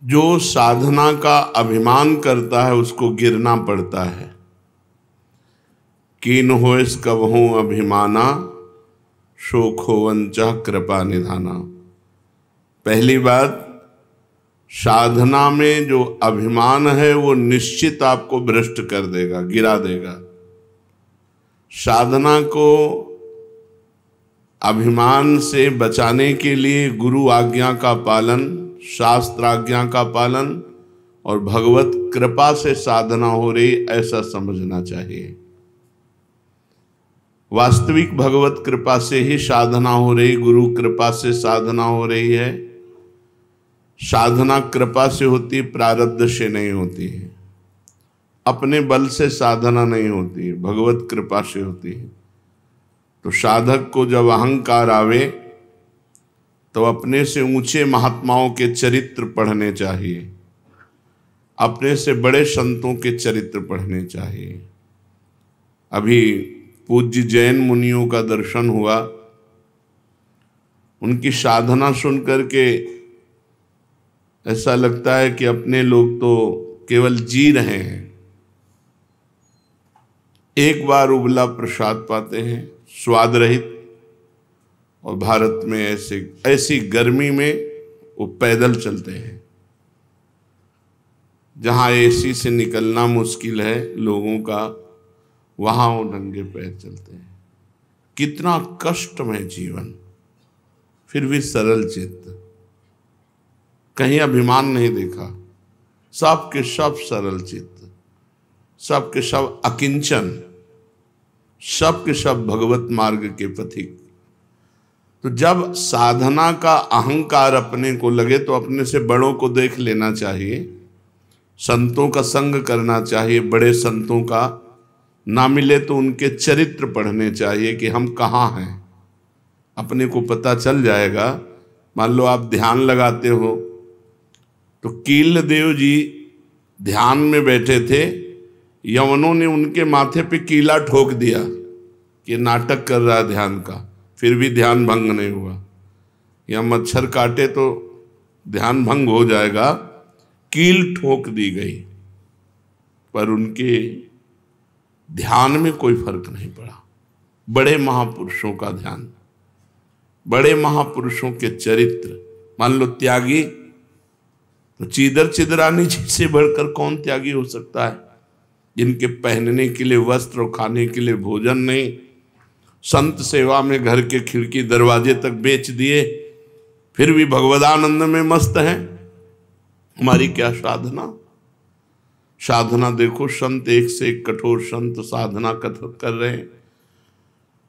जो साधना का अभिमान करता है उसको गिरना पड़ता है। कीन होइस कबहूँ अभिमाना, शोक होवंचा कृपा निधाना। पहली बात, साधना में जो अभिमान है वो निश्चित आपको भ्रष्ट कर देगा, गिरा देगा। साधना को अभिमान से बचाने के लिए गुरु आज्ञा का पालन, शास्त्र आज्ञा का पालन और भगवत कृपा से साधना हो रही, ऐसा समझना चाहिए। वास्तविक भगवत कृपा से ही साधना हो रही, गुरु कृपा से साधना हो रही है। साधना कृपा से होती, प्रारब्ध से नहीं होती है। अपने बल से साधना नहीं होती, भगवत कृपा से होती है। तो साधक को जब अहंकार आवे तो अपने से ऊंचे महात्माओं के चरित्र पढ़ने चाहिए, अपने से बड़े संतों के चरित्र पढ़ने चाहिए। अभी पूज्य जैन मुनियों का दर्शन हुआ, उनकी साधना सुन करके ऐसा लगता है कि अपने लोग तो केवल जी रहे हैं। एक बार उबला प्रसाद पाते हैं, स्वाद रहित, और भारत में ऐसी गर्मी में वो पैदल चलते हैं। जहां एसी से निकलना मुश्किल है लोगों का, वहां वो नंगे पैर चलते हैं। कितना कष्टमय जीवन, फिर भी सरल चित्त, कहीं अभिमान नहीं देखा। सब के सब सरल चित्त, सब के सब अकिंचन, सब के सब भगवत मार्ग के पथिक। तो जब साधना का अहंकार अपने को लगे तो अपने से बड़ों को देख लेना चाहिए, संतों का संग करना चाहिए। बड़े संतों का ना मिले तो उनके चरित्र पढ़ने चाहिए कि हम कहाँ हैं, अपने को पता चल जाएगा। मान लो आप ध्यान लगाते हो तो कील देव जी ध्यान में बैठे थे, यवनों ने उनके माथे पे कीला ठोक दिया कि नाटक कर रहा है ध्यान का, फिर भी ध्यान भंग नहीं हुआ। या मच्छर काटे तो ध्यान भंग हो जाएगा, कील ठोक दी गई, पर उनके ध्यान में कोई फर्क नहीं पड़ा। बड़े महापुरुषों का ध्यान, बड़े महापुरुषों के चरित्र। मान लो त्यागी, तो चीदर चिदरानी जी से बढ़कर कौन त्यागी हो सकता है, जिनके पहनने के लिए वस्त्र और खाने के लिए भोजन नहीं, संत सेवा में घर के खिड़की दरवाजे तक बेच दिए, फिर भी भगवदानंद में मस्त हैं। हमारी क्या साधना, साधना देखो, संत एक से एक कठोर संत साधना कर रहे हैं।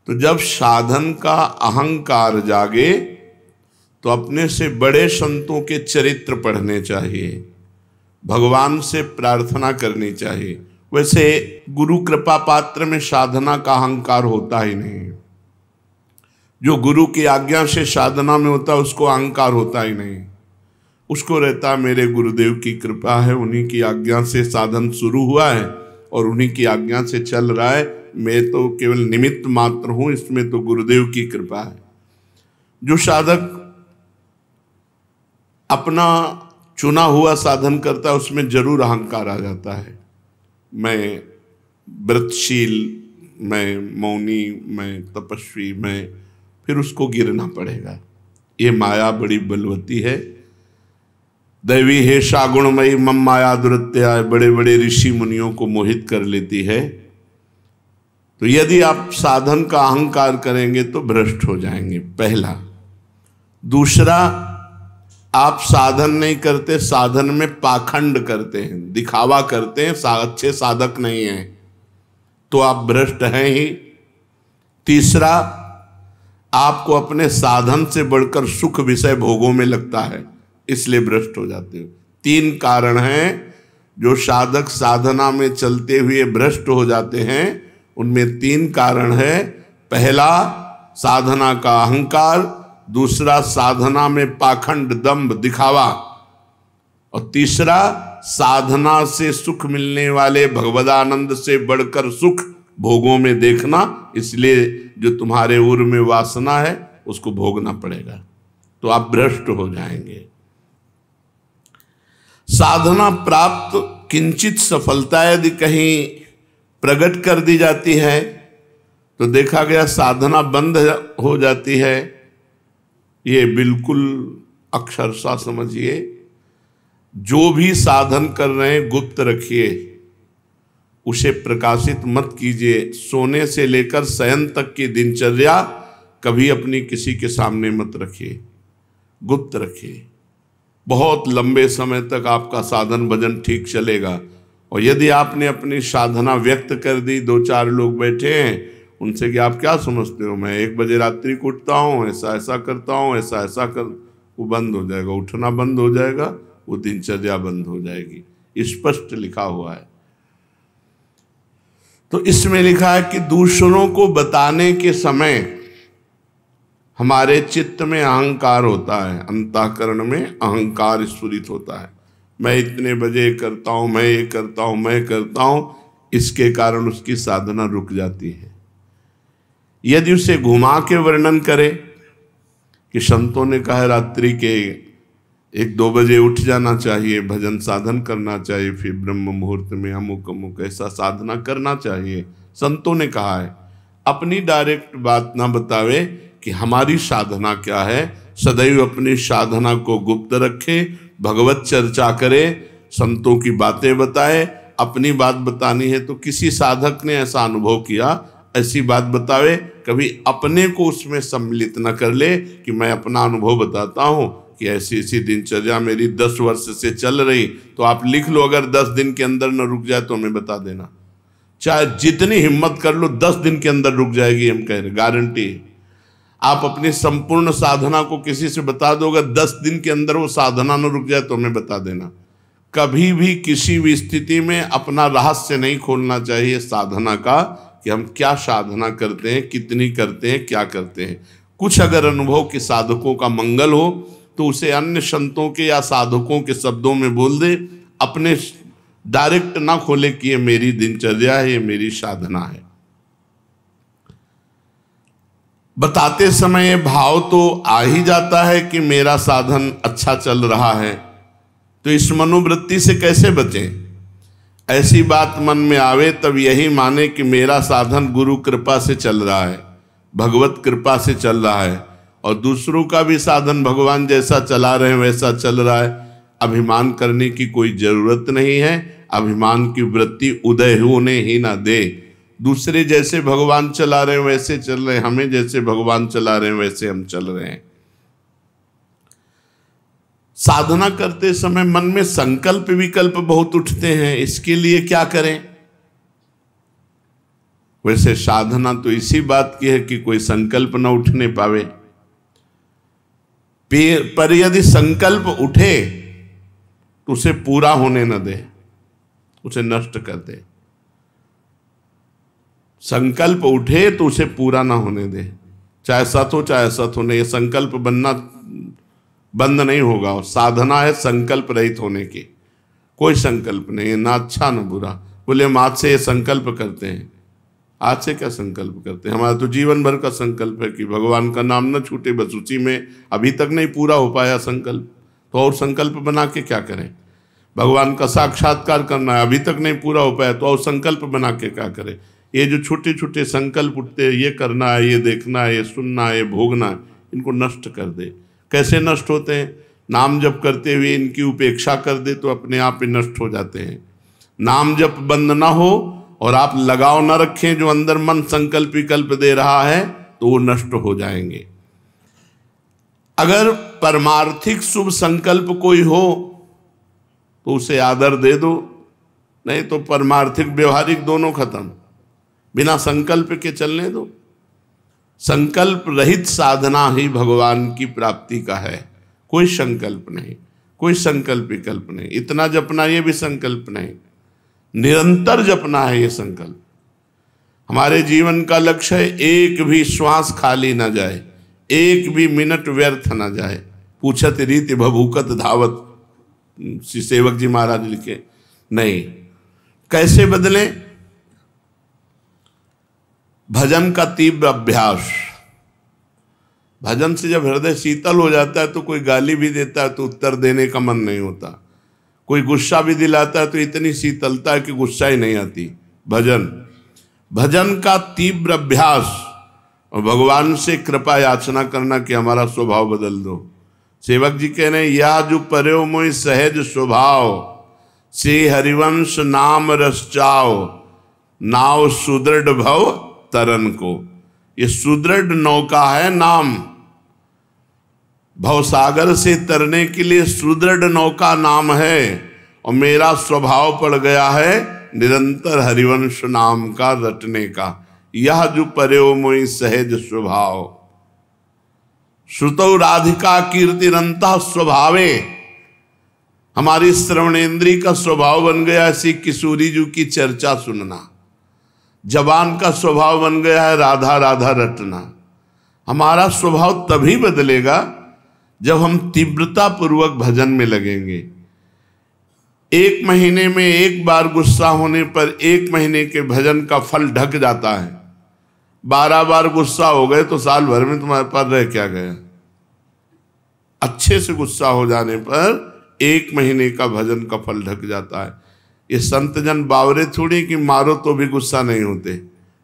तो जब साधन का अहंकार जागे तो अपने से बड़े संतों के चरित्र पढ़ने चाहिए, भगवान से प्रार्थना करनी चाहिए। वैसे गुरु कृपा पात्र में साधना का अहंकार होता ही नहीं। जो गुरु की आज्ञा से साधना में होता है उसको अहंकार होता ही नहीं। उसको रहता मेरे गुरुदेव की कृपा है, उन्हीं की आज्ञा से साधन शुरू हुआ है और उन्हीं की आज्ञा से चल रहा है, मैं तो केवल निमित्त मात्र हूं, इसमें तो गुरुदेव की कृपा है। जो साधक अपना चुना हुआ साधन करता है उसमें जरूर अहंकार आ जाता है। मैं व्रतशील, मैं मौनी, मैं तपस्वी, मैं, फिर उसको गिरना पड़ेगा। ये माया बड़ी बलवती है। दैवी हेषा गुणमयी मम माया दुरत्या, बड़े बड़े ऋषि मुनियों को मोहित कर लेती है। तो यदि आप साधन का अहंकार करेंगे तो भ्रष्ट हो जाएंगे, पहला। दूसरा, आप साधन नहीं करते, साधन में पाखंड करते हैं, दिखावा करते हैं, अच्छे साधक नहीं हैं, तो आप भ्रष्ट हैं ही। तीसरा, आपको अपने साधन से बढ़कर सुख विषय भोगों में लगता है, इसलिए भ्रष्ट हो जाते हो। 3 कारण हैं जो साधक साधना में चलते हुए भ्रष्ट हो जाते हैं। उनमें 3 कारण है। पहला, साधना का अहंकार। दूसरा, साधना में पाखंड, दंभ, दिखावा। और तीसरा, साधना से सुख मिलने वाले भगवदानंद से बढ़कर सुख भोगों में देखना। इसलिए जो तुम्हारे उर में वासना है उसको भोगना पड़ेगा, तो आप भ्रष्ट हो जाएंगे। साधना प्राप्त किंचित सफलता यदि कहीं प्रकट कर दी जाती है तो देखा गया साधना बंद हो जाती है। ये बिल्कुल अक्षरशः समझिए, जो भी साधन कर रहे हैं गुप्त रखिए, उसे प्रकाशित मत कीजिए। सोने से लेकर शयन तक की दिनचर्या कभी अपनी किसी के सामने मत रखिए, गुप्त रखिए। बहुत लंबे समय तक आपका साधन भजन ठीक चलेगा। और यदि आपने अपनी साधना व्यक्त कर दी, दो चार लोग बैठे हैं, उनसे कि आप क्या समझते हो, मैं 1 बजे रात्रि को उठता हूँ, ऐसा ऐसा करता हूँ, ऐसा ऐसा कर, वो बंद हो जाएगा, उठना बंद हो जाएगा, वो दिनचर्या बंद हो जाएगी। स्पष्ट लिखा हुआ है। तो इसमें लिखा है कि दूसरों को बताने के समय हमारे चित्त में अहंकार होता है, अंतःकरण में अहंकार स्फुरित होता है। मैं इतने बजे करता हूँ, मैं ये करता हूँ, मैं करता हूँ, इसके कारण उसकी साधना रुक जाती है। यदि उसे घुमा के वर्णन करे कि संतों ने कहा रात्रि के 1-2 बजे उठ जाना चाहिए, भजन साधन करना चाहिए, फिर ब्रह्म मुहूर्त में अमुक अमुक ऐसा साधना करना चाहिए, संतों ने कहा है। अपनी डायरेक्ट बात ना बतावे कि हमारी साधना क्या है। सदैव अपनी साधना को गुप्त रखे, भगवत चर्चा करे, संतों की बातें बताए। अपनी बात बतानी है तो किसी साधक ने ऐसा अनुभव किया, ऐसी बात बतावे। कभी अपने को उसमें सम्मिलित न कर ले कि मैं अपना अनुभव बताता हूँ कि ऐसी ऐसी दिनचर्या मेरी 10 वर्ष से चल रही। तो आप लिख लो, अगर 10 दिन के अंदर न रुक जाए तो हमें बता देना। चाहे जितनी हिम्मत कर लो, 10 दिन के अंदर रुक जाएगी, हम कह रहे, गारंटी। आप अपनी संपूर्ण साधना को किसी से बता दो, अगर 10 दिन के अंदर वो साधना न रुक जाए तो हमें बता देना। कभी भी किसी भी स्थिति में अपना रहस्य नहीं खोलना चाहिए साधना का, कि हम क्या साधना करते हैं, कितनी करते हैं, क्या करते हैं। कुछ अगर अनुभव के साधकों का मंगल हो तो उसे अन्य संतों के या साधकों के शब्दों में बोल दे, अपने डायरेक्ट ना खोले कि ये मेरी दिनचर्या है, ये मेरी साधना है। बताते समय भाव तो आ ही जाता है कि मेरा साधन अच्छा चल रहा है, तो इस मनोवृत्ति से कैसे बचें। ऐसी बात मन में आवे तब यही माने कि मेरा साधन गुरु कृपा से चल रहा है, भगवत कृपा से चल रहा है, और दूसरों का भी साधन भगवान जैसा चला रहे हैं वैसा चल रहा है। अभिमान करने की कोई जरूरत नहीं है। अभिमान की वृत्ति उदय होने ही ना दे। दूसरे जैसे भगवान चला रहे हैं वैसे चल रहे हैं, हमें जैसे भगवान चला रहे हैं वैसे हम चल रहे हैं। साधना करते समय मन में संकल्प विकल्प बहुत उठते हैं, इसके लिए क्या करें। वैसे साधना तो इसी बात की है कि कोई संकल्प न उठने पावे, पर यदि संकल्प उठे तो उसे पूरा होने न दे, उसे नष्ट कर दे। संकल्प उठे तो उसे पूरा ना होने दे, चाहे सत हो चाहे असत हो। नहीं, संकल्प बनना बंद नहीं होगा। और साधना है संकल्प रहित होने की। कोई संकल्प नहीं है, ना अच्छा ना बुरा। बोले हम आज से ये संकल्प करते हैं, आज से क्या संकल्प करते हैं। हमारा तो जीवन भर का संकल्प है कि भगवान का नाम न छूटे, बस उसी में। अभी तक नहीं पूरा हो पाया संकल्प, तो और संकल्प बना के क्या करें। भगवान का साक्षात्कार करना है, अभी तक नहीं पूरा हो पाया, तो और संकल्प बना के क्या करें। ये जो छोटे छोटे संकल्प उठते हैं, ये करना है, ये देखना है, ये सुनना है, ये भोगना है, इनको नष्ट कर दे। कैसे नष्ट होते हैं। नाम जप करते हुए इनकी उपेक्षा कर दे तो अपने आप ही नष्ट हो जाते हैं। नाम जप बंद ना हो और आप लगाव न रखें जो अंदर मन संकल्प विकल्प दे रहा है, तो वो नष्ट हो जाएंगे। अगर परमार्थिक शुभ संकल्प कोई हो तो उसे आदर दे दो, नहीं तो परमार्थिक व्यवहारिक दोनों खत्म। बिना संकल्प के चलने दो। संकल्प रहित साधना ही भगवान की प्राप्ति का है। कोई संकल्प नहीं, कोई संकल्प विकल्प नहीं। इतना जपना ये भी संकल्प नहीं, निरंतर जपना है ये संकल्प। हमारे जीवन का लक्ष्य है एक भी श्वास खाली ना जाए, एक भी मिनट व्यर्थ ना जाए। पूछत रीति भभूकत धावत, श्री सेवक जी महाराज लिखे। नहीं, कैसे बदलें। भजन का तीव्र अभ्यास। भजन से जब हृदय शीतल हो जाता है तो कोई गाली भी देता है तो उत्तर देने का मन नहीं होता। कोई गुस्सा भी दिलाता है तो इतनी शीतलता है कि गुस्सा ही नहीं आती। भजन का तीव्र अभ्यास और भगवान से कृपा याचना करना कि हमारा स्वभाव बदल दो। सेवक जी कह रहे हैं, या जो पर्यो मोहि सहज स्वभाव से हरिवंश नाम रस चाओ, नाव सुदृढ़ भव तरन को। ये सुदृढ़ नौका है नाम, भवसागर से तरने के लिए सुदृढ़ नौका नाम है। और मेरा स्वभाव पड़ गया है निरंतर हरिवंश नाम का रटने का। यह जो पर्यो मोहि सहज स्वभाव, श्रुतौ राधिका कीर्तिरंतः स्वभावे। हमारी श्रवणेन्द्रिय का स्वभाव बन गया ऐसी किशोरी जी की चर्चा सुनना। जबान का स्वभाव बन गया है राधा राधा रटना। हमारा स्वभाव तभी बदलेगा जब हम तीव्रता पूर्वक भजन में लगेंगे। 1 महीने में एक बार गुस्सा होने पर 1 महीने के भजन का फल ढक जाता है। 12 बार गुस्सा हो गए तो साल भर में तुम्हारे पास रह क्या गया। अच्छे से गुस्सा हो जाने पर 1 महीने का भजन का फल ढक जाता है। ये संतजन बावरे थोड़ी कि मारो तो भी गुस्सा नहीं होते,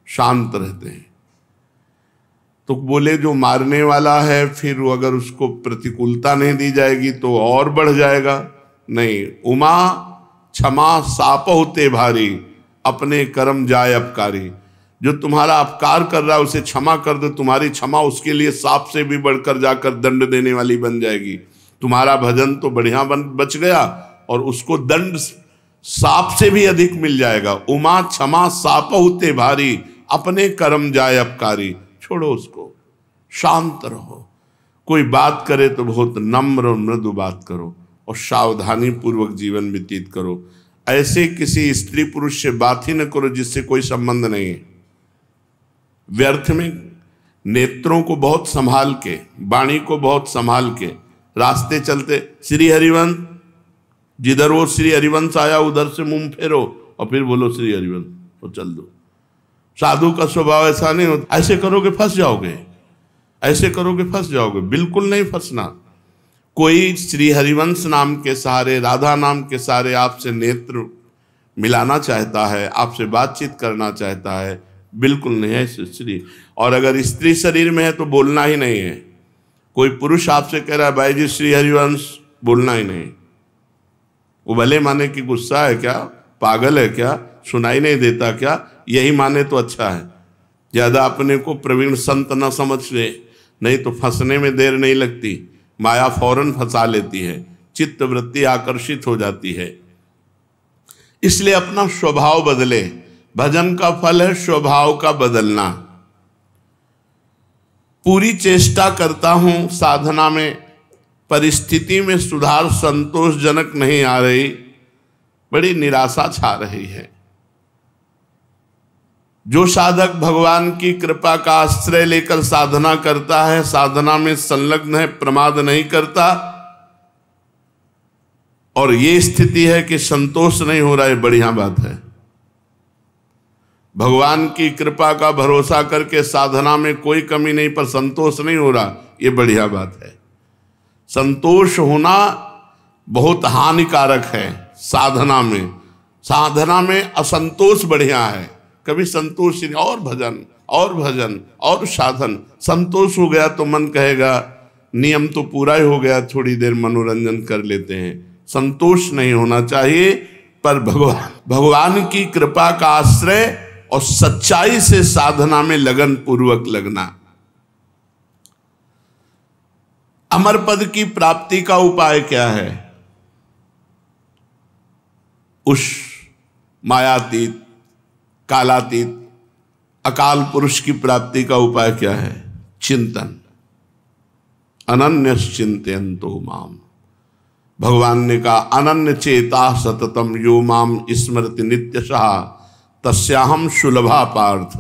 शांत रहते हैं। तो बोले जो मारने वाला है फिर वो अगर उसको प्रतिकूलता नहीं दी जाएगी तो और बढ़ जाएगा। नहीं, उमा क्षमा साप होते भारी, अपने कर्म जाय अपकारी। जो तुम्हारा अपकार कर रहा है उसे क्षमा कर दो, तुम्हारी क्षमा उसके लिए सांप से भी बढ़कर जाकर दंड देने वाली बन जाएगी। तुम्हारा भजन तो बढ़िया बच गया और उसको दंड सांप से भी अधिक मिल जाएगा। उमा क्षमा साप होते भारी, अपने कर्म जाय अपकारी। छोड़ो उसको, शांत रहो। कोई बात करे तो बहुत नम्र और मृदु बात करो और सावधानी पूर्वक जीवन व्यतीत करो। ऐसे किसी स्त्री पुरुष से बात ही न करो जिससे कोई संबंध नहीं है। व्यर्थ में नेत्रों को बहुत संभाल के, वाणी को बहुत संभाल के रास्ते चलते, श्री हरिवंश, जिधर वो श्री हरिवंश आया उधर से मुंह फेरो और फिर बोलो श्री हरिवंश तो चल दो। साधु का स्वभाव ऐसा नहीं होता। ऐसे करोगे फंस जाओगे, ऐसे करोगे फंस जाओगे। बिल्कुल नहीं फंसना। कोई श्री हरिवंश नाम के सहारे, राधा नाम के सहारे आपसे नेत्र मिलाना चाहता है, आपसे बातचीत करना चाहता है, बिल्कुल नहीं है स्त्री। और अगर स्त्री शरीर में है तो बोलना ही नहीं है। कोई पुरुष आपसे कह रहा है भाई जी श्री हरिवंश, बोलना ही नहीं। वो भले माने कि गुस्सा है क्या, पागल है क्या, सुनाई नहीं देता क्या, यही माने तो अच्छा है। ज्यादा अपने को प्रवीण संत न समझ ले, नहीं तो फंसने में देर नहीं लगती। माया फौरन फंसा लेती है, चित्त वृत्ति आकर्षित हो जाती है। इसलिए अपना स्वभाव बदले। भजन का फल है स्वभाव का बदलना। पूरी चेष्टा करता हूं साधना में, परिस्थिति में सुधार संतोषजनक नहीं आ रही, बड़ी निराशा छा रही है। जो साधक भगवान की कृपा का आश्रय लेकर साधना करता है, साधना में संलग्न है, प्रमाद नहीं करता, और ये स्थिति है कि संतोष नहीं हो रहा है, बढ़िया बात है। भगवान की कृपा का भरोसा करके साधना में कोई कमी नहीं पर संतोष नहीं हो रहा, ये बढ़िया बात है। संतोष होना बहुत हानिकारक है साधना में। साधना में असंतोष बढ़िया है। कभी संतोष नहीं, और भजन और भजन और साधन। संतोष हो गया तो मन कहेगा नियम तो पूरा ही हो गया, थोड़ी देर मनोरंजन कर लेते हैं। संतोष नहीं होना चाहिए, पर भगवान की कृपा का आश्रय और सच्चाई से साधना में लगन पूर्वक लगना। अमर पद की प्राप्ति का उपाय क्या है? उस मायातीत, कालातीत, अकाल पुरुष की प्राप्ति का उपाय क्या है? चिंतन। अनन्यश्चिन्तयन्तो माम। भगवान ने कहा अनन्य चेता सततम यो माम स्मृति नित्यशः तस्याहम सुलभा पार्थ।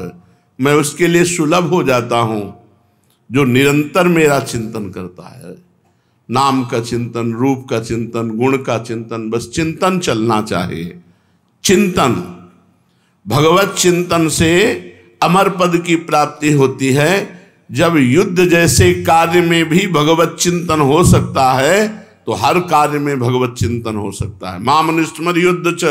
मैं उसके लिए सुलभ हो जाता हूं जो निरंतर मेरा चिंतन करता है। नाम का चिंतन, रूप का चिंतन, गुण का चिंतन, बस चिंतन चलना चाहिए। चिंतन, भगवत चिंतन से अमर पद की प्राप्ति होती है। जब युद्ध जैसे कार्य में भी भगवत चिंतन हो सकता है तो हर कार्य में भगवत चिंतन हो सकता है। माम स्मर युद्ध च,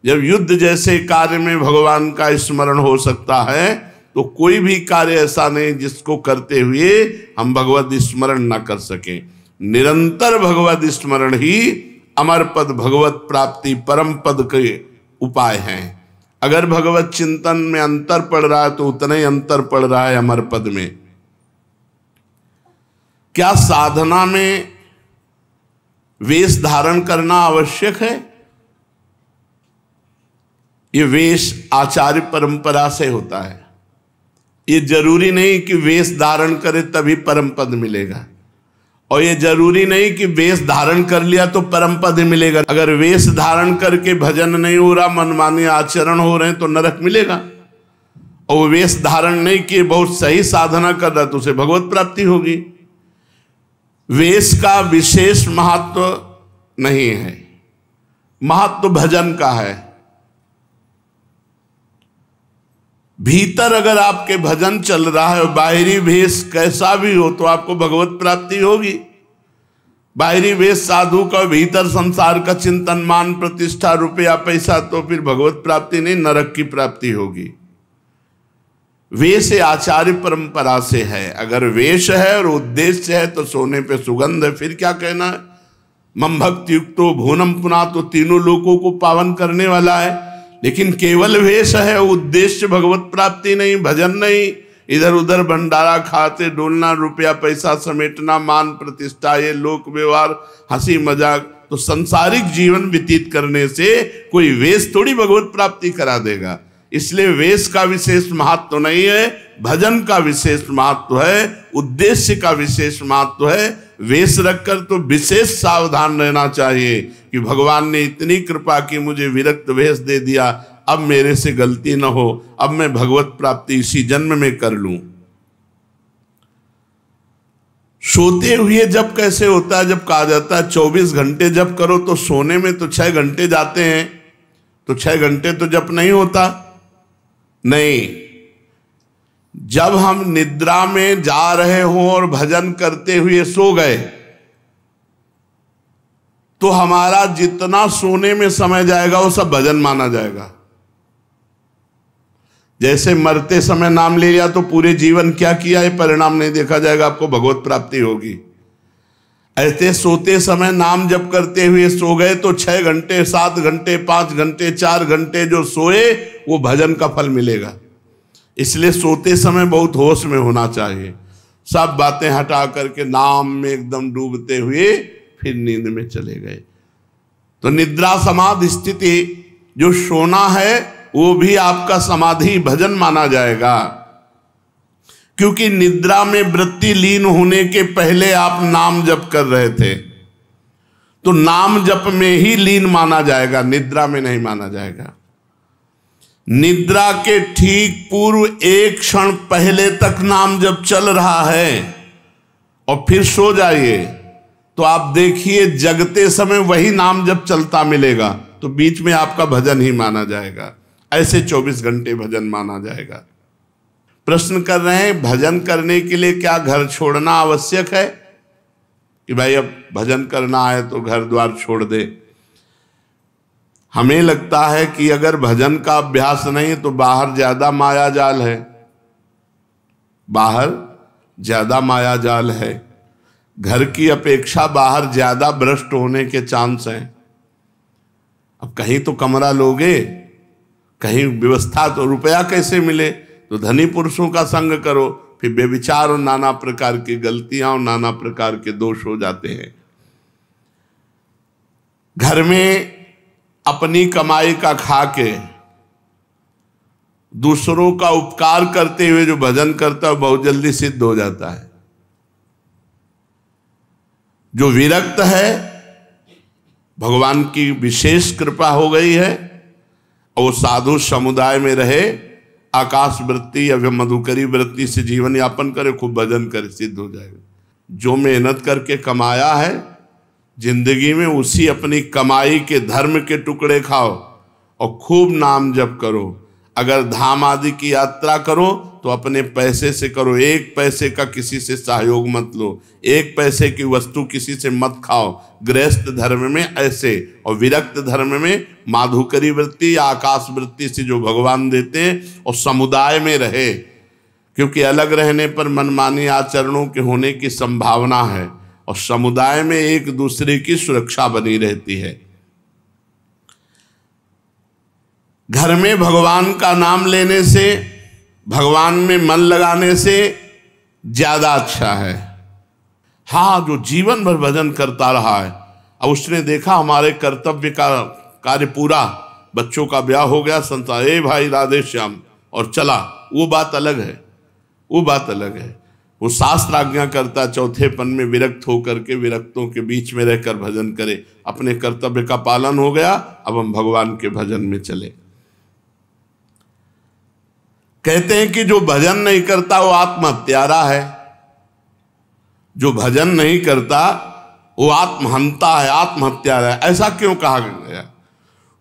जब युद्ध जैसे कार्य में भगवान का स्मरण हो सकता है तो कोई भी कार्य ऐसा नहीं जिसको करते हुए हम भगवत स्मरण न कर सकें। निरंतर भगवत स्मरण ही अमर पद, भगवत प्राप्ति, परम पद के उपाय हैं। अगर भगवत चिंतन में अंतर पड़ रहा है तो उतना ही अंतर पड़ रहा है अमर पद में। क्या साधना में वेश धारण करना आवश्यक है? ये वेश आचार्य परंपरा से होता है। ये जरूरी नहीं कि वेश धारण करे तभी परम पद मिलेगा, और ये जरूरी नहीं कि वेश धारण कर लिया तो परम पद मिलेगा। अगर वेश धारण करके भजन नहीं हो रहा, मनमानी आचरण हो रहे हैं तो नरक मिलेगा। और वेश धारण नहीं किए, बहुत सही साधना कर रहा तो उसे भगवत प्राप्ति होगी। वेश का विशेष महत्व नहीं है, महत्व भजन का है। भीतर अगर आपके भजन चल रहा है, बाहरी वेश कैसा भी हो तो आपको भगवत प्राप्ति होगी। बाहरी वेश साधु का, भीतर संसार का चिंतन, मान प्रतिष्ठा, रुपया पैसा, तो फिर भगवत प्राप्ति नहीं, नरक की प्राप्ति होगी। वेश आचार्य परंपरा से है। अगर वेश है और उद्देश्य है तो सोने पे सुगंध है, फिर क्या कहना है। मम भक्ति युक्तो भुवनम पुना, तो तीनों लोगों को पावन करने वाला है। लेकिन केवल वेश है, उद्देश्य भगवत प्राप्ति नहीं, भजन नहीं, इधर उधर भंडारा खाते डोलना, रुपया पैसा समेटना, मान प्रतिष्ठा, ये लोक व्यवहार, हंसी मजाक, तो संसारिक जीवन व्यतीत करने से कोई वेश थोड़ी भगवत प्राप्ति करा देगा। इसलिए वेश का विशेष महत्व नहीं है, भजन का विशेष महत्व है, उद्देश्य का विशेष महत्व है। वेश रखकर तो विशेष सावधान रहना चाहिए कि भगवान ने इतनी कृपा की, मुझे विरक्त वेश दे दिया, अब मेरे से गलती न हो, अब मैं भगवत प्राप्ति इसी जन्म में कर लूं। सोते हुए जब कैसे होता है? जब कहा जाता है 24 घंटे जप करो, तो सोने में तो 6 घंटे जाते हैं, तो 6 घंटे तो जप नहीं होता। नहीं, जब हम निद्रा में जा रहे हों और भजन करते हुए सो गए तो हमारा जितना सोने में समय जाएगा वो सब भजन माना जाएगा। जैसे मरते समय नाम ले लिया तो पूरे जीवन क्या किया है परिणाम नहीं देखा जाएगा, आपको भगवत प्राप्ति होगी। ऐसे सोते समय नाम जप करते हुए सो गए तो 6 घंटे, 7 घंटे, 5 घंटे, 4 घंटे जो सोए वो भजन का फल मिलेगा। इसलिए सोते समय बहुत होश में होना चाहिए, सब बातें हटा करके नाम में एकदम डूबते हुए फिर नींद में चले गए। तो निद्रा समाधि स्थिति, जो सोना है वो भी आपका समाधि भजन माना जाएगा, क्योंकि निद्रा में वृत्ति लीन होने के पहले आप नाम जप कर रहे थे, तो नाम जप में ही लीन माना जाएगा, निद्रा में नहीं माना जाएगा। निद्रा के ठीक पूर्व एक क्षण पहले तक नाम जप चल रहा है और फिर सो जाइए तो आप देखिए जगते समय वही नाम जप चलता मिलेगा, तो बीच में आपका भजन ही माना जाएगा। ऐसे 24 घंटे भजन माना जाएगा। प्रश्न कर रहे हैं भजन करने के लिए क्या घर छोड़ना आवश्यक है कि भाई अब भजन करना है तो घर द्वार छोड़ दे। हमें लगता है कि अगर भजन का अभ्यास नहीं तो बाहर ज्यादा माया जाल है, बाहर ज्यादा माया जाल है, घर की अपेक्षा बाहर ज्यादा भ्रष्ट होने के चांस हैं। अब कहीं तो कमरा लोगे, कहीं व्यवस्था, तो रुपया कैसे मिले, तो धनी पुरुषों का संग करो, फिर बेविचार और नाना प्रकार की गलतियां और नाना प्रकार के दोष हो जाते हैं। घर में अपनी कमाई का खा के दूसरों का उपकार करते हुए जो भजन करता है बहुत जल्दी सिद्ध हो जाता है। जो विरक्त है, भगवान की विशेष कृपा हो गई है और वो साधु समुदाय में रहे, आकाश वृत्ति या मधुकरी वृत्ति से जीवन यापन करे, खूब भजन करे, सिद्ध हो जाएगा। जो मेहनत करके कमाया है जिंदगी में, उसी अपनी कमाई के धर्म के टुकड़े खाओ और खूब नाम जप करो। अगर धाम आदि की यात्रा करो तो अपने पैसे से करो, 1 पैसे का किसी से सहयोग मत लो, 1 पैसे की वस्तु किसी से मत खाओ। गृहस्थ धर्म में ऐसे, और विरक्त धर्म में माधुकरी वृत्ति या आकाश वृत्ति से जो भगवान देते हैं, और समुदाय में रहे, क्योंकि अलग रहने पर मनमानी आचरणों के होने की संभावना है, और समुदाय में एक दूसरे की सुरक्षा बनी रहती है। घर में भगवान का नाम लेने से, भगवान में मन लगाने से ज्यादा अच्छा है। हाँ, जो जीवन भर भजन करता रहा है, अब उसने देखा हमारे कर्तव्य का कार्य पूरा, बच्चों का ब्याह हो गया, संसार, ए भाई राधे श्याम, और चला, वो बात अलग है, वो बात अलग है। वो शास्त्र आज्ञा करता चौथेपन में विरक्त होकर के विरक्तों के बीच में रहकर भजन करे, अपने कर्तव्य का पालन हो गया, अब हम भगवान के भजन में चले। कहते हैं कि जो भजन नहीं करता वो आत्महत्यारा है, जो भजन नहीं करता वो आत्महंता है, आत्महत्यारा है। ऐसा क्यों कहा गया?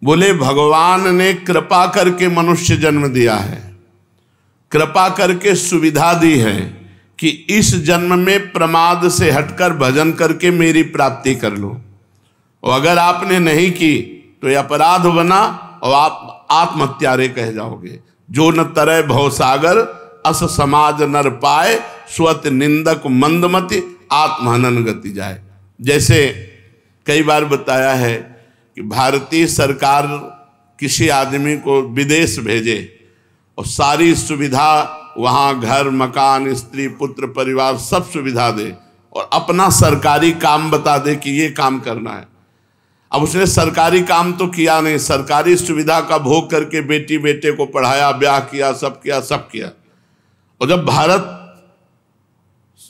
बोले भगवान ने कृपा करके मनुष्य जन्म दिया है, कृपा करके सुविधा दी है कि इस जन्म में प्रमाद से हटकर भजन करके मेरी प्राप्ति कर लो, और अगर आपने नहीं की तो ये अपराध बना और आप आत्महत्यारे कह जाओगे। जो न तरय भवसागर अस समाज नर पाए, स्वत निंदक मंदमति आत्महनन गति जाए। जैसे कई बार बताया है कि भारतीय सरकार किसी आदमी को विदेश भेजे और सारी सुविधा वहाँ, घर मकान स्त्री पुत्र परिवार सब सुविधा दे, और अपना सरकारी काम बता दे कि ये काम करना है। अब उसने सरकारी काम तो किया नहीं, सरकारी सुविधा का भोग करके बेटी बेटे को पढ़ाया, ब्याह किया, सब किया, सब किया, और जब भारत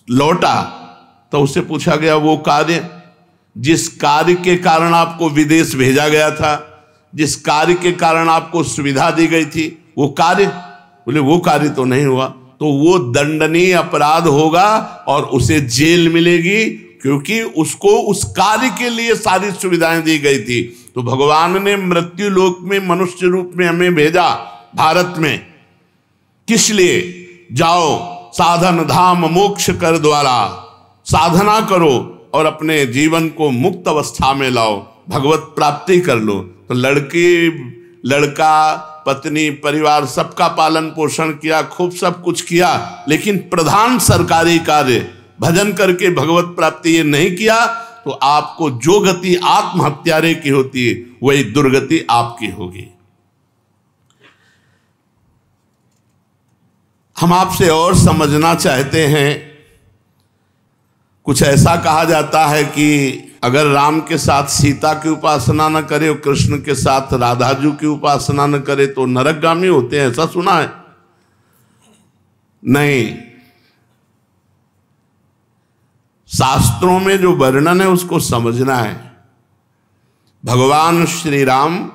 लौटा तो उससे पूछा गया वो कार्य, जिस कार्य के कारण आपको विदेश भेजा गया था, जिस कार्य के कारण आपको सुविधा दी गई थी, वो कार्य, बोले वो कार्य तो नहीं हुआ, तो वो दंडनीय अपराध होगा और उसे जेल मिलेगी, क्योंकि उसको उस कार्य के लिए सारी सुविधाएं दी गई थी। तो भगवान ने मृत्यु लोक में मनुष्य रूप में हमें भेजा भारत में, किस लिए? जाओ साधन धाम मोक्ष कर द्वारा, साधना करो और अपने जीवन को मुक्त अवस्था में लाओ, भगवत प्राप्ति कर लो। तो लड़की लड़का पत्नी परिवार सबका पालन पोषण किया, खूब सब कुछ किया, लेकिन प्रधान सरकारी कार्य भजन करके भगवत प्राप्ति ये नहीं किया, तो आपको जो गति आत्महत्यारे की होती है वही दुर्गति आपकी होगी। हम आपसे और समझना चाहते हैं। कुछ ऐसा कहा जाता है कि अगर राम के साथ सीता की उपासना न करे और कृष्ण के साथ राधाजू की उपासना न करे तो नरकगामी होते हैं, ऐसा सुना है? नहीं, शास्त्रों में जो वर्णन है उसको समझना है। भगवान श्री राम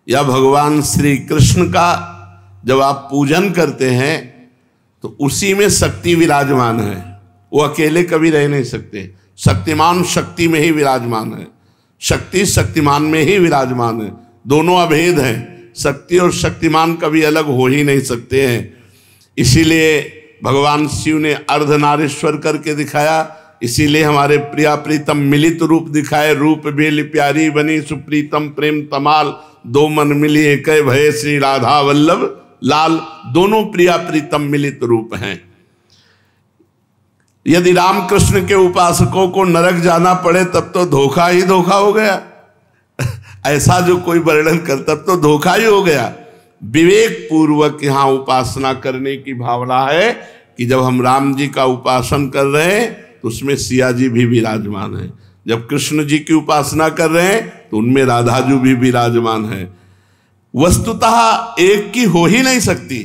या भगवान श्री कृष्ण का जब आप पूजन करते हैं तो उसी में शक्ति विराजमान है, वो अकेले कभी रह नहीं सकते। शक्तिमान शक्ति में ही विराजमान है, शक्ति शक्तिमान में ही विराजमान है, दोनों अभेद हैं। शक्ति और शक्तिमान कभी अलग हो ही नहीं सकते हैं। इसीलिए भगवान शिव ने अर्धनारीश्वर करके दिखाया, इसीलिए हमारे प्रिया प्रीतम मिलित रूप दिखाए, रूप बेल प्यारी बनी सुप्रीतम प्रेम तमाल, दो मन मिली एक भय श्री राधा वल्लभ लाल। दोनों प्रिया प्रीतम मिलित रूप हैं। यदि रामकृष्ण के उपासकों को नरक जाना पड़े तब तो धोखा ही धोखा हो गया। ऐसा जो कोई वर्णन कर तब तो धोखा ही हो गया। विवेक पूर्वक यहाँ उपासना करने की भावना है कि जब हम राम जी का उपासन कर रहे हैं तो उसमें सिया जी भी विराजमान है, जब कृष्ण जी की उपासना कर रहे हैं तो उनमें राधाजू भी विराजमान है। वस्तुतः एक की हो ही नहीं सकती,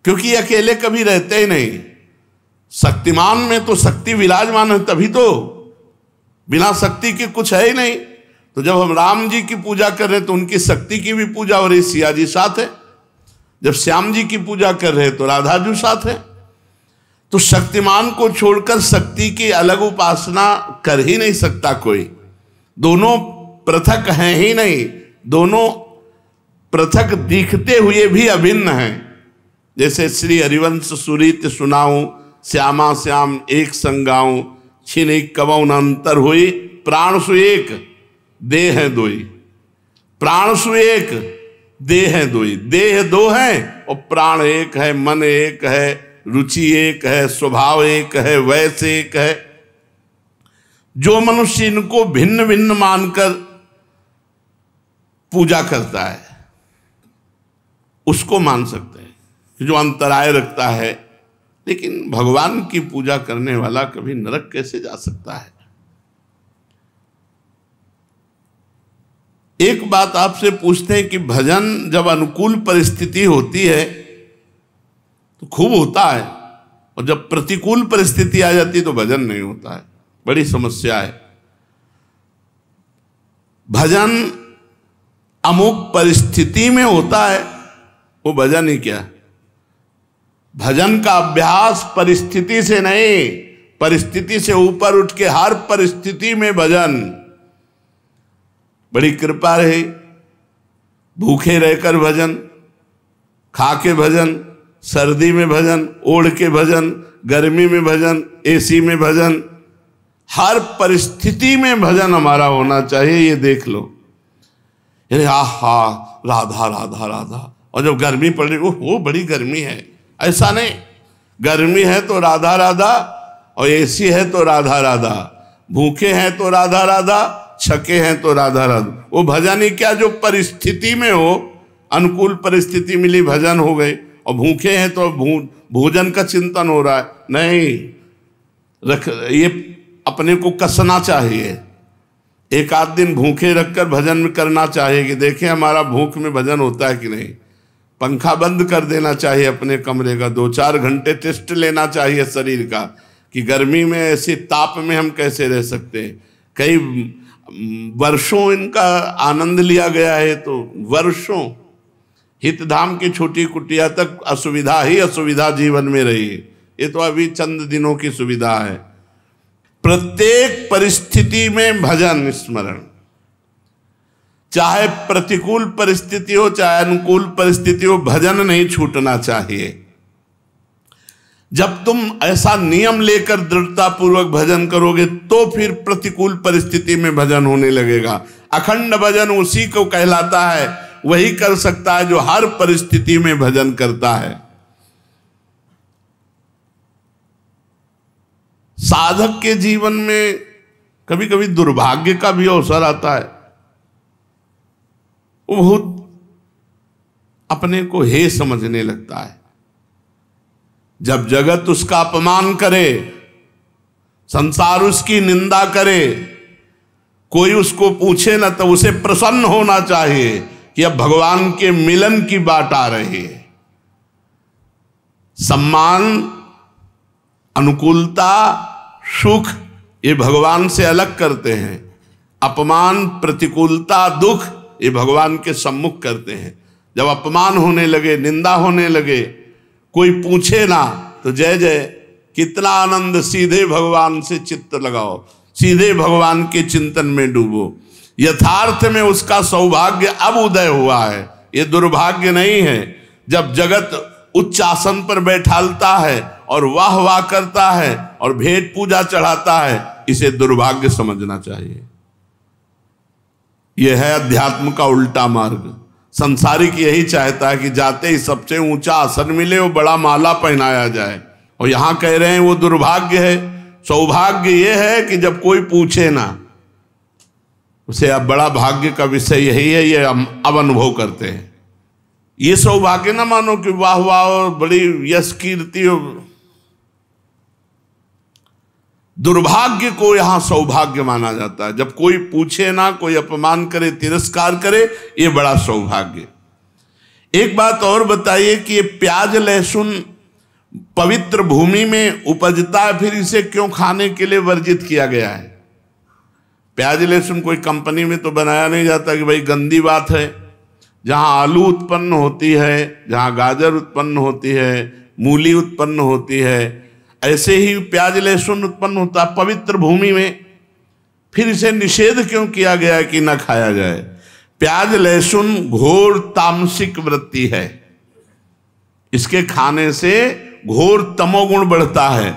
क्योंकि अकेले कभी रहते ही नहीं। शक्तिमान में तो शक्ति विराजमान है, तभी तो, बिना शक्ति के कुछ है ही नहीं। तो जब हम राम जी की पूजा कर रहे हैं तो उनकी शक्ति की भी पूजा हो रही, सिया जी साथ है। जब श्याम जी की पूजा कर रहे हैं तो राधाजू साथ है। तो शक्तिमान को छोड़कर शक्ति की अलग उपासना कर ही नहीं सकता कोई। दोनों पृथक हैं ही नहीं, दोनों पृथक दिखते हुए भी अभिन्न हैं। जैसे श्री हरिवंश सुरीत सुनाऊं, श्यामा श्याम एक संगाऊं, छिन कबौ न अंतर हुई, प्राण सु एक देह है दोई। प्राण सु एक देह है दोई, देह दो है और प्राण एक है, मन एक है, रुचि एक है, स्वभाव एक है, वैसे एक है। जो मनुष्य इनको भिन्न भिन्न मानकर पूजा करता है उसको मान सकते हैं जो अंतराय रखता है, लेकिन भगवान की पूजा करने वाला कभी नरक कैसे जा सकता है। एक बात आपसे पूछते हैं कि भजन जब अनुकूल परिस्थिति होती है तो खूब होता है, और जब प्रतिकूल परिस्थिति आ जाती है तो भजन नहीं होता है। बड़ी समस्या है। भजन अमुक परिस्थिति में होता है, वो भजन ही क्या। भजन का अभ्यास परिस्थिति से नहीं, परिस्थिति से ऊपर उठ के हर परिस्थिति में भजन। बड़ी कृपा रही, भूखे रहकर भजन, खा के भजन, सर्दी में भजन, ओढ़ के भजन, गर्मी में भजन, एसी में भजन, हर परिस्थिति में भजन हमारा होना चाहिए। ये देख लो, अरे आहा राधा राधा राधा, और जब गर्मी पड़ रही वो बड़ी गर्मी है, ऐसा नहीं। गर्मी है तो राधा राधा, और एसी है तो राधा राधा, भूखे हैं तो राधा राधा, छके हैं तो राधा राधा। वो भजन ही क्या जो परिस्थिति में हो, अनुकूल परिस्थिति मिली भजन हो गई, और भूखे हैं तो भोजन का चिंतन हो रहा है, नहीं। ये अपने को कसना चाहिए, एक आध दिन भूखे रखकर भजन करना चाहिए कि देखें हमारा भूख में भजन होता है कि नहीं। पंखा बंद कर देना चाहिए अपने कमरे का, 2-4 घंटे टेस्ट लेना चाहिए शरीर का कि गर्मी में ऐसे ताप में हम कैसे रह सकते हैं। कई वर्षों इनका आनंद लिया गया है, तो वर्षों हितधाम की छोटी कुटिया तक असुविधा ही असुविधा जीवन में रही है। ये तो अभी चंद दिनों की सुविधा है। प्रत्येक परिस्थिति में भजन स्मरण, चाहे प्रतिकूल परिस्थिति हो चाहे अनुकूल परिस्थिति हो, भजन नहीं छूटना चाहिए। जब तुम ऐसा नियम लेकर दृढ़ता पूर्वक भजन करोगे तो फिर प्रतिकूल परिस्थिति में भजन होने लगेगा। अखंड भजन उसी को कहलाता है, वही कर सकता है जो हर परिस्थिति में भजन करता है। साधक के जीवन में कभी कभी दुर्भाग्य का भी अवसर आता है। वो बहुत अपने को हे समझने लगता है। जब जगत उसका अपमान करे, संसार उसकी निंदा करे, कोई उसको पूछे ना, तो उसे प्रसन्न होना चाहिए कि अब भगवान के मिलन की बात आ रही है। सम्मान, अनुकूलता, सुख ये भगवान से अलग करते हैं। अपमान, प्रतिकूलता, दुख ये भगवान के सम्मुख करते हैं। जब अपमान होने लगे, निंदा होने लगे, कोई पूछे ना, तो जय जय, कितना आनंद, सीधे भगवान से चित्त लगाओ, सीधे भगवान के चिंतन में डूबो। यथार्थ में उसका सौभाग्य अब उदय हुआ है, ये दुर्भाग्य नहीं है। जब जगत उच्च आसन पर बैठालता है और वाह वाह करता है और भेंट पूजा चढ़ाता है, इसे दुर्भाग्य समझना चाहिए। यह है अध्यात्म का उल्टा मार्ग। संसारिक यही चाहता है कि जाते ही सबसे ऊंचा आसन मिले, वो बड़ा माला पहनाया जाए, और यहां कह रहे हैं वो दुर्भाग्य है। सौभाग्य यह है कि जब कोई पूछे ना, उसे अब बड़ा भाग्य का विषय यही है, ये अब अनुभव करते हैं। ये सौभाग्य ना मानो कि वाह वाह और बड़ी यश कीर्ति। दुर्भाग्य को यहां सौभाग्य माना जाता है। जब कोई पूछे ना, कोई अपमान करे, तिरस्कार करे, ये बड़ा सौभाग्य। एक बात और बताइए कि ये प्याज लहसुन पवित्र भूमि में उपजता है, फिर इसे क्यों खाने के लिए वर्जित किया गया है? प्याज लहसुन कोई कंपनी में तो बनाया नहीं जाता कि भाई गंदी बात है। जहां आलू उत्पन्न होती है, जहां गाजर उत्पन्न होती है, मूली उत्पन्न होती है, ऐसे ही प्याज लहसुन उत्पन्न होता पवित्र भूमि में, फिर इसे निषेध क्यों किया गया कि न खाया जाए? प्याज लहसुन घोर तामसिक वृत्ति है, इसके खाने से घोर तमोगुण बढ़ता है।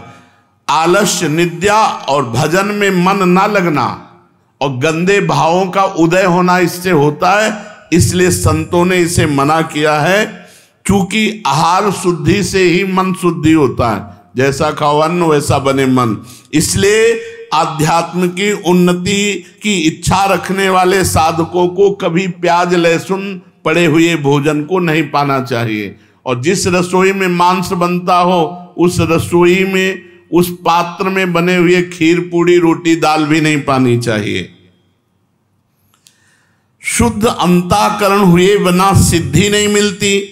आलस्य, निद्रा और भजन में मन ना लगना और गंदे भावों का उदय होना इससे होता है। इसलिए संतों ने इसे मना किया है, क्योंकि आहार शुद्धि से ही मन शुद्धि होता है। जैसा खाओ अन्न वैसा बने मन। इसलिए आध्यात्म की उन्नति की इच्छा रखने वाले साधकों को कभी प्याज लहसुन पड़े हुए भोजन को नहीं पाना चाहिए। और जिस रसोई में मांस बनता हो उस रसोई में, उस पात्र में बने हुए खीर पूड़ी रोटी दाल भी नहीं पानी चाहिए। शुद्ध अंतःकरण हुए बिना सिद्धि नहीं मिलती,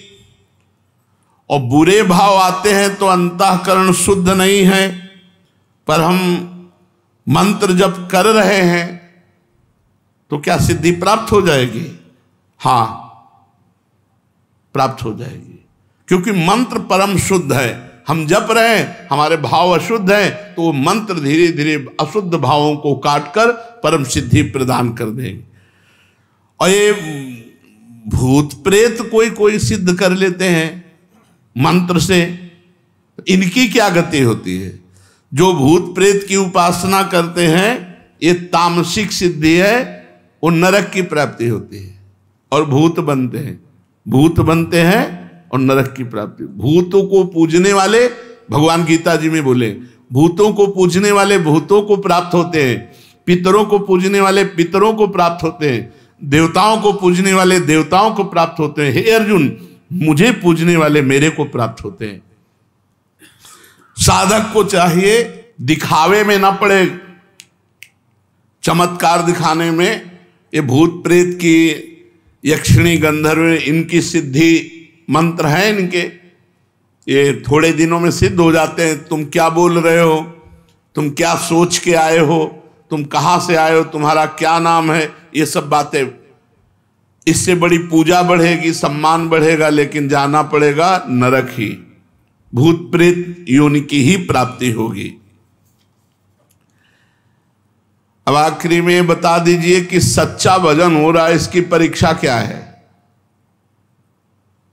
और बुरे भाव आते हैं तो अंतःकरण शुद्ध नहीं है। पर हम मंत्र जप कर रहे हैं तो क्या सिद्धि प्राप्त हो जाएगी? हाँ, प्राप्त हो जाएगी, क्योंकि मंत्र परम शुद्ध है। हम जप रहे हैं, हमारे भाव अशुद्ध हैं, तो वो मंत्र धीरे धीरे अशुद्ध भावों को काटकर परम सिद्धि प्रदान कर देंगे। और ये भूत प्रेत कोई कोई सिद्ध कर लेते हैं मंत्र से, इनकी क्या गति होती है? जो भूत प्रेत की उपासना करते हैं, ये तामसिक सिद्धि है, वो नरक की प्राप्ति होती है और भूत बनते हैं, भूत बनते हैं और नरक की प्राप्ति। भूतों को पूजने वाले, भगवान गीता जी में बोले, भूतों को पूजने वाले भूतों को प्राप्त होते हैं, पितरों को पूजने वाले पितरों को प्राप्त होते हैं, देवताओं को पूजने वाले देवताओं को प्राप्त होते हैं। हे अर्जुन, मुझे पूजने वाले मेरे को प्राप्त होते हैं। साधक को चाहिए दिखावे में ना पड़े, चमत्कार दिखाने में। ये भूत प्रेत की, यक्षिणी गंधर्व, इनकी सिद्धि मंत्र हैं इनके, ये थोड़े दिनों में सिद्ध हो जाते हैं। तुम क्या बोल रहे हो, तुम क्या सोच के आए हो, तुम कहाँ से आए हो, तुम्हारा क्या नाम है, ये सब बातें। इससे बड़ी पूजा बढ़ेगी, सम्मान बढ़ेगा, लेकिन जाना पड़ेगा नरक ही, भूत प्रेत योनि की ही प्राप्ति होगी। अब आखिरी में बता दीजिए कि सच्चा भजन हो रहा है, इसकी परीक्षा क्या है?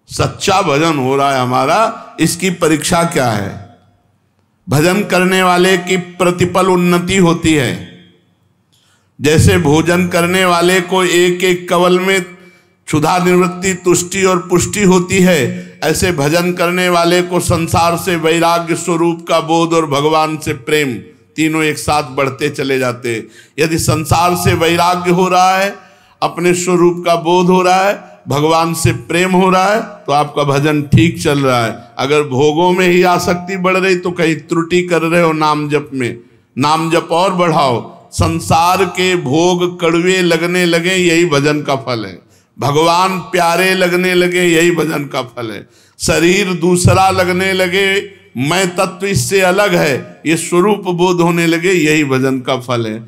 सच्चा भजन हो रहा है हमारा, इसकी परीक्षा क्या है? भजन करने वाले की प्रतिपल उन्नति होती है। जैसे भोजन करने वाले को एक एक कवल में क्षुधा निवृत्ति, तुष्टि और पुष्टि होती है, ऐसे भजन करने वाले को संसार से वैराग्य स्वरूप का बोध और भगवान से प्रेम, तीनों एक साथ बढ़ते चले जाते। यदि संसार से वैराग्य हो रहा है, अपने स्वरूप का बोध हो रहा है, भगवान से प्रेम हो रहा है, तो आपका भजन ठीक चल रहा है। अगर भोगों में ही आसक्ति बढ़ रही तो कहीं त्रुटि कर रहे हो नाम जप में। नाम जप और बढ़ाओ। संसार के भोग कड़वे लगने लगे, यही भजन का फल है। भगवान प्यारे लगने लगे, यही भजन का फल है। शरीर दूसरा लगने लगे, मैं तत्व इससे अलग है, ये स्वरूप बोध होने लगे, यही भजन का फल है।